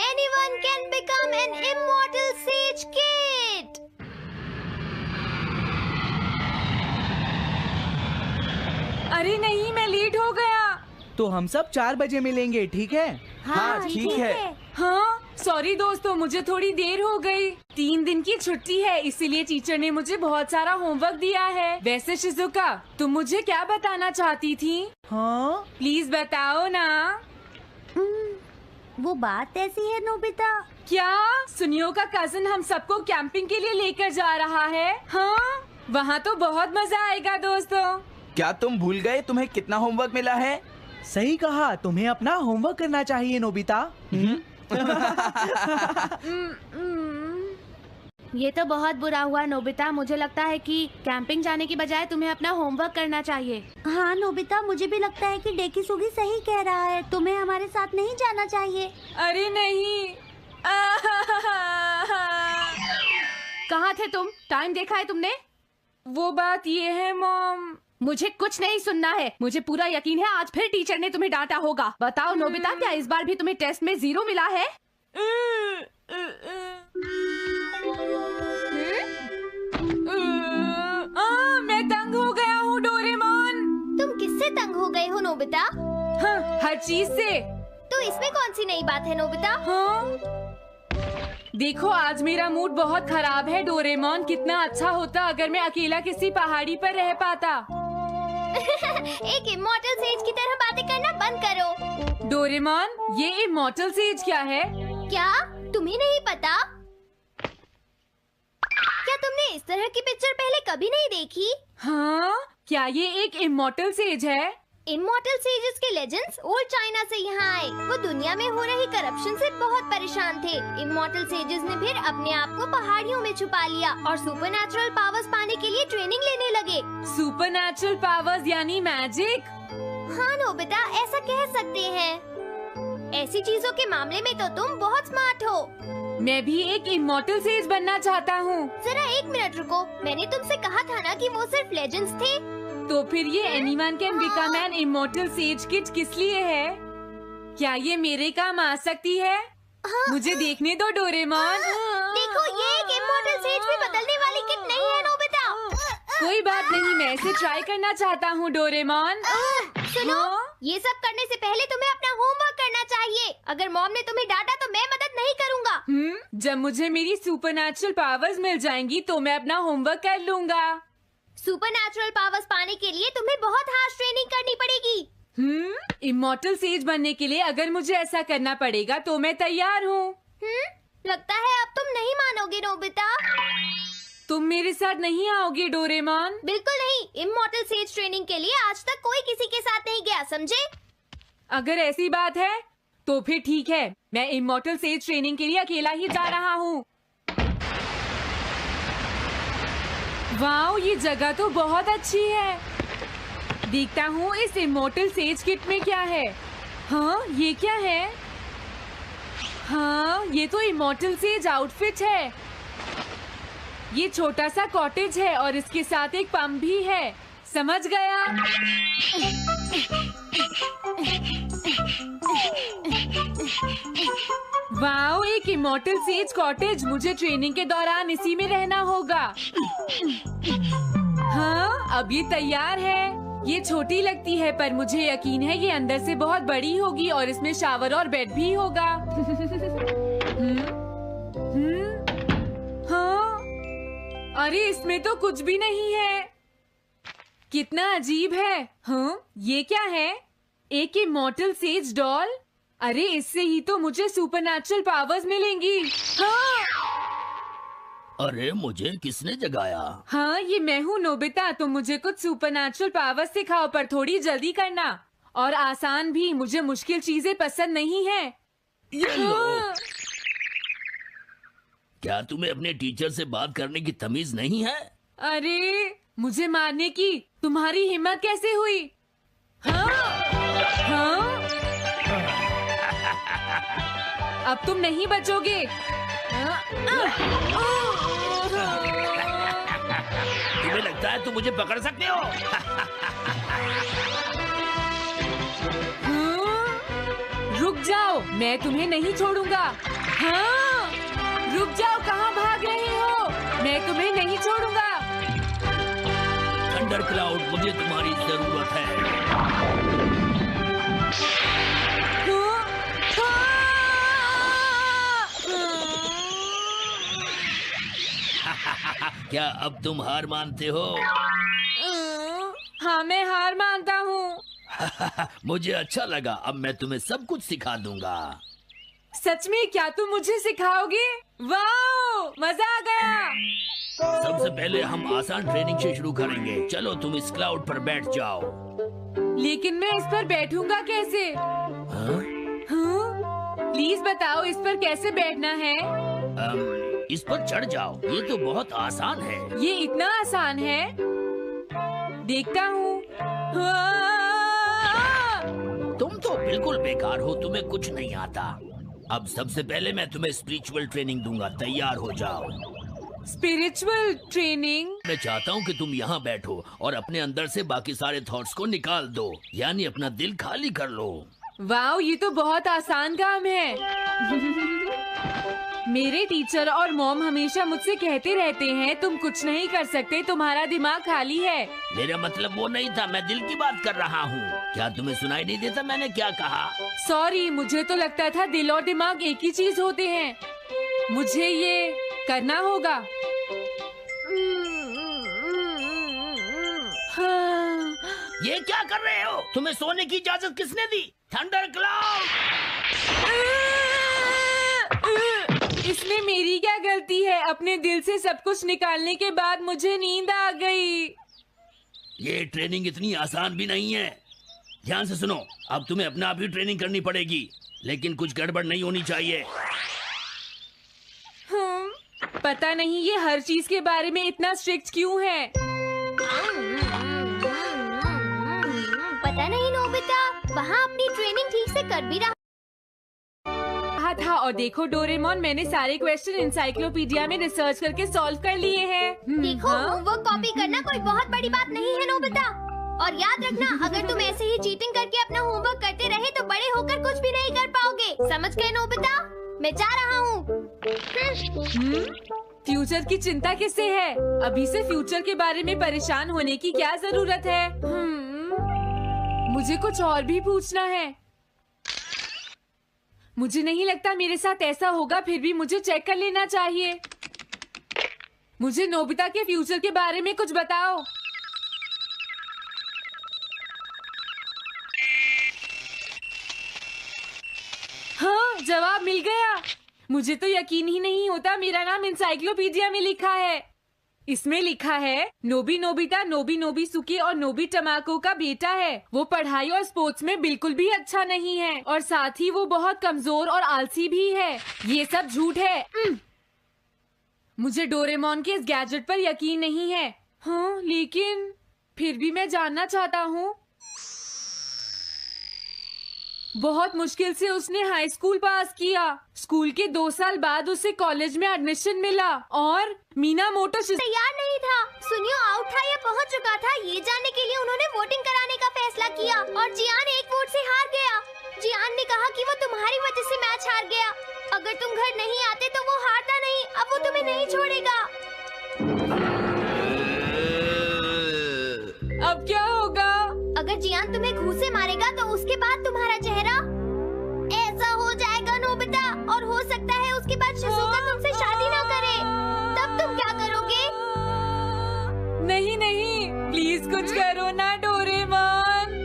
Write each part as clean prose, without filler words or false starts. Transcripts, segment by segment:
Anyone can become an immortal sage kid. अरे नहीं, मैं लेट हो गया। तो हम सब 4 बजे मिलेंगे, ठीक है? हाँ, ठीक है। हाँ, सॉरी दोस्तों, मुझे थोड़ी देर हो गई। 3 दिन की छुट्टी है, इसीलिए टीचर ने मुझे बहुत सारा होमवर्क दिया है। वैसे शिजुका, तुम मुझे क्या बताना चाहती थी? हाँ? प्लीज बताओ ना। वो बात ऐसी है नोबिता। क्या सुनियो का कजिन हम सबको कैंपिंग के लिए लेकर जा रहा है? हाँ, वहाँ तो बहुत मजा आएगा दोस्तों। क्या तुम भूल गए तुम्हें कितना होमवर्क मिला है? सही कहा, तुम्हें अपना होमवर्क करना चाहिए नोबिता। ये तो बहुत बुरा हुआ नोबिता। मुझे लगता है कि कैंपिंग जाने की बजाय तुम्हें अपना होमवर्क करना चाहिए। हाँ नोबिता, मुझे भी लगता है कि डेकिसुगी सही कह रहा है। तुम्हें हमारे साथ नहीं जाना चाहिए। अरे नहीं। कहाँ थे तुम? टाइम देखा है तुमने? वो बात ये है मॉम। मुझे कुछ नहीं सुनना है। मुझे पूरा यकीन है आज फिर टीचर ने तुम्हें डांटा होगा। बताओ नोबिता, क्या इस बार भी तुम्हें टेस्ट में 0 मिला है? मैं तंग हो गया हूँ डोरेमोन। तुम किससे तंग हो गए हो नोबिता? हाँ, हर चीज से। तो इसमें कौन सी नई बात है नोबिता? हाँ? देखो, आज मेरा मूड बहुत खराब है डोरेमोन। कितना अच्छा होता अगर मैं अकेला किसी पहाड़ी पर रह पाता। एक इमॉर्टल सेज की तरह बातें करना बंद करो। डोरेमोन, ये इमॉर्टल सेज क्या है? क्या तुम्हें नहीं पता? क्या तुमने इस तरह की पिक्चर पहले कभी नहीं देखी? हाँ, क्या ये एक इमॉर्टल सेज है? इमॉर्टल सेजेस के लेजेंड्स ओल्ड चाइना से यहाँ आए। वो दुनिया में हो रही करप्शन से बहुत परेशान थे। इमॉर्टल सेजेस ने फिर अपने आप को पहाड़ियों में छुपा लिया और सुपरनैचुरल पावर्स पाने के लिए ट्रेनिंग लेने लगे। सुपरनैचुरल पावर्स यानी मैजिक? हाँ नोबिता, ऐसा कह सकते हैं। ऐसी चीजों के मामले में तो तुम बहुत स्मार्ट हो। मैं भी एक इमॉर्टल सेज बनना चाहता हूँ। जरा 1 मिनट रुको। मैंने तुमसे कहा था ना कि वो सिर्फ लेजेंड्स थे। तो फिर ये anyone can become an immortal says kid किस लिए है? क्या ये मेरे काम आ सकती है? मुझे देखने दो डोरेमोन। देखो, ये एक इमॉर्टल सेज में बदलने वाली किट नहीं है नोबिता। कोई बात नहीं, मैं इसे ट्राई करना चाहता हूँ डोरेमोन। सुनो, ये सब करने से पहले तुम्हें अपना होमवर्क करना चाहिए। अगर मॉम ने तुम्हें डांटा तो मैं मदद नहीं करूँगा। जब मुझे मेरी सुपरनैचुरल पावर्स मिल जाएंगी तो मैं अपना होमवर्क कर लूँगा। सुपरनैचुरल पावर्स पाने के लिए तुम्हें बहुत हार्श ट्रेनिंग करनी पड़ेगी। इमॉर्टल सेज बनने के लिए अगर मुझे ऐसा करना पड़ेगा तो मैं तैयार हूँ। लगता है अब तुम नहीं मानोगे नोबिता। तुम मेरे साथ नहीं आओगे डोरेमोन? बिल्कुल नहीं। इमॉर्टल सेज ट्रेनिंग के लिए आज तक कोई किसी के साथ नहीं गया, समझे? अगर ऐसी बात है तो फिर ठीक है, मैं इमॉर्टल सेज ट्रेनिंग के लिए अकेला ही जा रहा हूँ। वाओ, ये जगह तो बहुत अच्छी है। देखता हूँ इस इमॉर्टल सेज किट में क्या है। हाँ, ये क्या है? हाँ, ये तो इमॉर्टल सेज आउटफिट है। ये छोटा सा कॉटेज है और इसके साथ एक पंप भी है। समझ गया। वाओ, एक इमॉर्टल सेज कॉटेज। मुझे ट्रेनिंग के दौरान इसी में रहना होगा। हाँ, अब ये तैयार है। ये छोटी लगती है पर मुझे यकीन है ये अंदर से बहुत बड़ी होगी और इसमें शावर और बेड भी होगा। हाँ, अरे इसमें तो कुछ भी नहीं है। कितना अजीब है। हाँ, ये क्या है? एक इमॉर्टल सेज डॉल। अरे इससे ही तो मुझे सुपरनैचुरल पावर्स मिलेंगी। हाँ, अरे मुझे किसने जगाया? हाँ, ये मैं हूँ नोबिता। तुम मुझे कुछ सुपरनैचुरल पावर्स सिखाओ पर थोड़ी जल्दी करना और आसान भी। मुझे मुश्किल चीजें पसंद नहीं है। ये लो। हाँ। क्या तुम्हें अपने टीचर से बात करने की तमीज नहीं है? अरे मुझे मारने की तुम्हारी हिम्मत कैसे हुई? हाँ, हाँ? अब तुम नहीं बचोगे। तुम्हें लगता है तुम मुझे पकड़ सकते हो? हाँ? रुक जाओ, मैं तुम्हें नहीं छोड़ूंगा। हाँ, रुक जाओ, कहाँ भाग रहे हो? मैं तुम्हें नहीं छोड़ूंगा। थंडर क्लाउड, मुझे तुम्हारी जरूरत है। क्या अब तुम हार मानते हो? हाँ, मैं हार मानता हूँ। मुझे अच्छा लगा, अब मैं तुम्हें सब कुछ सिखा दूंगा। सच में? क्या तुम मुझे सिखाओगे? वाह, मजा आ गया। सबसे पहले हम आसान ट्रेनिंग से शुरू करेंगे। चलो तुम इस क्लाउड पर बैठ जाओ। लेकिन मैं इस पर बैठूंगा कैसे? हाँ? प्लीज बताओ, इस पर कैसे बैठना है? इस पर चढ़ जाओ, ये तो बहुत आसान है। ये इतना आसान है? देखता हूँ। तुम तो बिल्कुल बेकार हो, तुम्हें कुछ नहीं आता। अब सबसे पहले मैं तुम्हें स्पिरिचुअल ट्रेनिंग दूंगा, तैयार हो जाओ। Spiritual training? मैं चाहता हूँ कि तुम यहाँ बैठो और अपने अंदर से बाकी सारे थॉट्स को निकाल दो, यानी अपना दिल खाली कर लो। वाह, ये तो बहुत आसान काम है। मेरे टीचर और मॉम हमेशा मुझसे कहते रहते हैं, तुम कुछ नहीं कर सकते, तुम्हारा दिमाग खाली है। मेरा मतलब वो नहीं था, मैं दिल की बात कर रहा हूँ। क्या तुम्हें सुनाई नहीं देता मैंने क्या कहा? सॉरी, मुझे तो लगता था दिल और दिमाग एक ही चीज होते हैं। मुझे ये करना होगा। हाँ। ये क्या कर रहे हो? तुम्हें सोने की इजाजत किसने दी? Thunder cloud! इसमें मेरी क्या गलती है? अपने दिल से सब कुछ निकालने के बाद मुझे नींद आ गई। ये ट्रेनिंग इतनी आसान भी नहीं है। ध्यान से सुनो, अब तुम्हें अपने आप ही ट्रेनिंग करनी पड़ेगी, लेकिन कुछ गड़बड़ नहीं होनी चाहिए। पता नहीं ये हर चीज के बारे में इतना स्ट्रिक्ट क्यों है। पता नहीं नोबिता, वहाँ अपनी ट्रेनिंग ठीक से कर भी रहा था। और देखो डोरेमोन, मैंने सारे क्वेश्चन इंसाइक्लोपीडिया में रिसर्च करके सॉल्व कर लिए हैं। देखो, होमवर्क कॉपी करना कोई बहुत बड़ी बात नहीं है नोबिता। और याद रखना, अगर तुम ऐसे ही चीटिंग करके अपना होमवर्क करते रहे तो बड़े होकर कुछ भी नहीं कर पाओगे। समझ गए नोबिता? मैं जा रहा हूँ। फ्यूचर की चिंता किससे है? अभी से फ्यूचर के बारे में परेशान होने की क्या जरूरत है? मुझे कुछ और भी पूछना है। मुझे नहीं लगता मेरे साथ ऐसा होगा, फिर भी मुझे चेक कर लेना चाहिए। मुझे नोबिता के फ्यूचर के बारे में कुछ बताओ। हाँ, जवाब मिल गया। मुझे तो यकीन ही नहीं होता, मेरा नाम इंसाइक्लोपीडिया में लिखा है। इसमें लिखा है, नोबी नोबिता नोबी नोबिसुके और नोबी टमाको का बेटा है। वो पढ़ाई और स्पोर्ट्स में बिल्कुल भी अच्छा नहीं है और साथ ही वो बहुत कमजोर और आलसी भी है। ये सब झूठ है। मुझे डोरेमोन के इस गैजेट पर यकीन नहीं है। हाँ, लेकिन फिर भी मैं जानना चाहता हूँ। बहुत मुश्किल से उसने हाई स्कूल पास किया। स्कूल के 2 साल बाद उसे कॉलेज में एडमिशन मिला और मीनामोटो तैयार नहीं था। सुनियो आउट था या पहुंच चुका था, ये जानने के लिए उन्होंने वोटिंग कराने का फैसला किया और जियान एक वोट से हार गया। जियान ने कहा कि वो तुम्हारी वजह से मैच हार गया। अगर तुम घर नहीं आते तो वो हारता नहीं। अब वो तुम्हें नहीं छोड़ेगा। अब क्या होगा? अगर जियान तुम्हें घूंसे मारेगा तो उसके बाद तुम्हारा चेहरा ऐसा हो जाएगा नोबिता, और हो सकता है उसके बाद शिज़ुका तुमसे शादी ना करे। तब तुम क्या करोगे? नहीं नहीं, प्लीज कुछ करो ना डोरेमोन।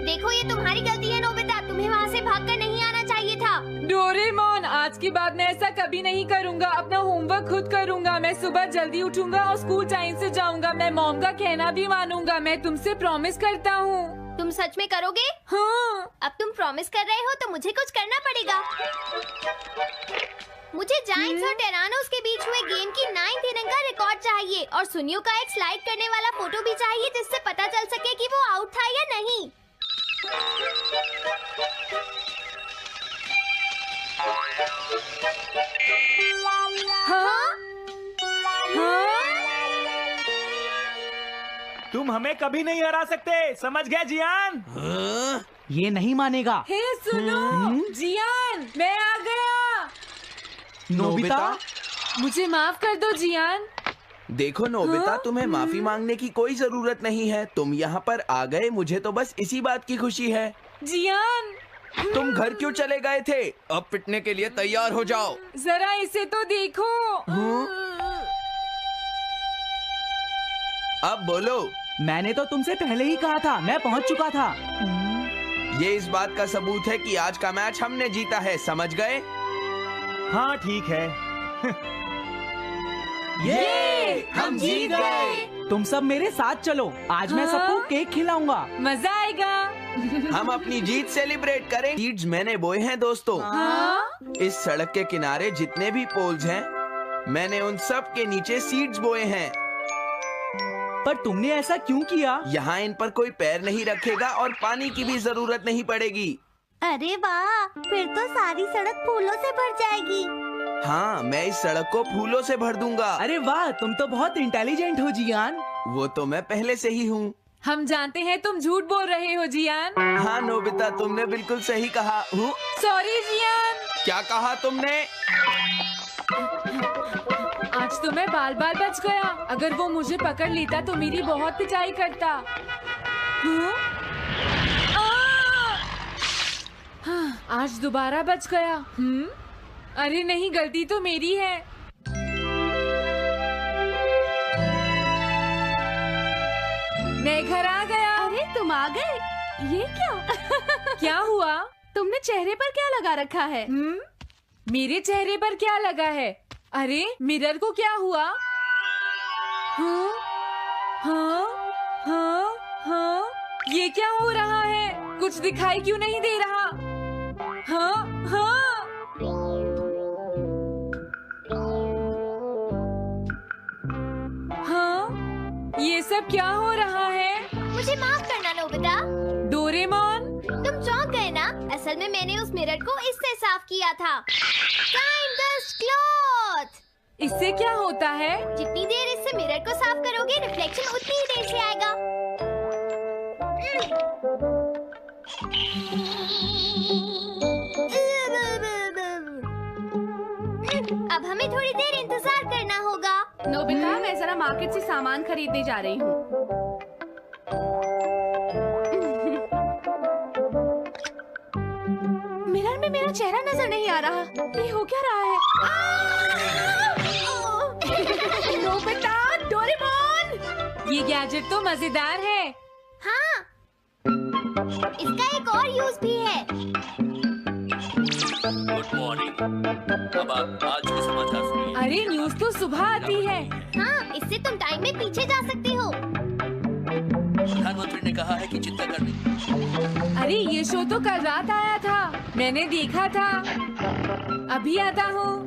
देखो, ये तुम्हारी गलती है नोबिता, तुम्हें वहाँ से भागकर नहीं आना चाहिए था। डोरेमोन, आज के बाद मैं ऐसा कभी नहीं करूँगा। अपना होमवर्क खुद करूँगा। मैं सुबह जल्दी उठूंगा और स्कूल टाइम से जाऊँगा। मैं मॉम का कहना भी मानूंगा। मैं तुमसे प्रॉमिस करता हूँ। तुम सच में करोगे? हाँ। अब तुम प्रॉमिस कर रहे हो तो मुझे कुछ करना पड़ेगा। मुझे जायंट्स और टेरानोस के बीच हुए गेम की 9th इनिंग का रिकॉर्ड चाहिए और सुनियो का एक स्लाइड करने वाला फोटो भी चाहिए, जिससे पता चल सके कि वो आउट था या नहीं। हाँ? हाँ? तुम हमें कभी नहीं हरा सकते, समझ गए जियान? ये नहीं मानेगा। हे सुनो, जियान, मैं आ गया। नोबिता, मुझे माफ कर दो जियान। देखो नोबिता, हाँ? तुम्हें माफी मांगने की कोई जरूरत नहीं है। तुम यहाँ पर आ गए, मुझे तो बस इसी बात की खुशी है। जियान, तुम घर क्यों चले गए थे? अब पिटने के लिए तैयार हो जाओ। जरा इसे तो देखो। अब बोलो। मैंने तो तुमसे पहले ही कहा था, मैं पहुंच चुका था। ये इस बात का सबूत है कि आज का मैच हमने जीता है, समझ गए? हाँ ठीक है। ये हम जीत गए। तुम सब मेरे साथ चलो, आज मैं हाँ? सबको केक खिलाऊंगा। मजा आएगा। हम अपनी जीत सेलिब्रेट करें। सीड्स मैंने बोए हैं दोस्तों। हाँ? इस सड़क के किनारे जितने भी पोल्स हैं, मैंने उन सब के नीचे सीड्स बोए हैं। पर तुमने ऐसा क्यों किया? यहाँ इन पर कोई पैर नहीं रखेगा और पानी की भी जरूरत नहीं पड़ेगी। अरे वाह, फिर तो सारी सड़क फूलों से भर जाएगी। हाँ, मैं इस सड़क को फूलों से भर दूंगा। अरे वाह, तुम तो बहुत इंटेलिजेंट हो जियान। वो तो मैं पहले से ही हूँ। हम जानते हैं तुम झूठ बोल रहे हो जियान। हाँ नोबिता, तुमने बिल्कुल सही कहा। Sorry Gian. क्या कहा तुमने? आज तो मैं बाल बाल बच गया। अगर वो मुझे पकड़ लेता तो मेरी बहुत पिटाई करता। हाँ, आज दोबारा बच गया। अरे नहीं, गलती तो मेरी है। मैं घर आ गया। अरे तुम आ गए, ये क्या? क्या हुआ? तुमने चेहरे पर क्या लगा रखा है? मेरे चेहरे पर क्या लगा है? अरे मिरर को क्या हुआ? हाँ, हाँ, हाँ, हाँ, ये क्या हो रहा है? कुछ दिखाई क्यों नहीं दे रहा? हाँ, हाँ। हाँ, ये सब क्या हो रहा है? मुझे माफ करना नोबिता। डोरेमोन, तुम चौंक गए ना? असल में मैंने उस मिरर को इससे साफ किया था। Time dust cloth. इससे क्या होता है? जितनी देर इससे मिरर को साफ करोगे, रिफ्लेक्शन उतनी ही देर से आएगा। अब हमें थोड़ी देर इंतजार करना होगा। नोबिता, मैं जरा मार्केट से सामान खरीदने जा रही हूँ। मिरर में मेरा चेहरा नजर नहीं आ रहा। ये हो क्या रहा है? Nobita, Doraemon! ये गैजेट तो मजेदार है। हाँ, इसका एक और यूज भी है। Good morning. अब आप आज के समाचार सुनिए। अरे न्यूज तो सुबह आती है। हाँ, इससे तुम टाइम में पीछे जा सकते हो। प्रधानमंत्री ने कहा है कि चिंता करनी। अरे ये शो तो कल रात आया था, मैंने देखा था। अभी आता हूँ।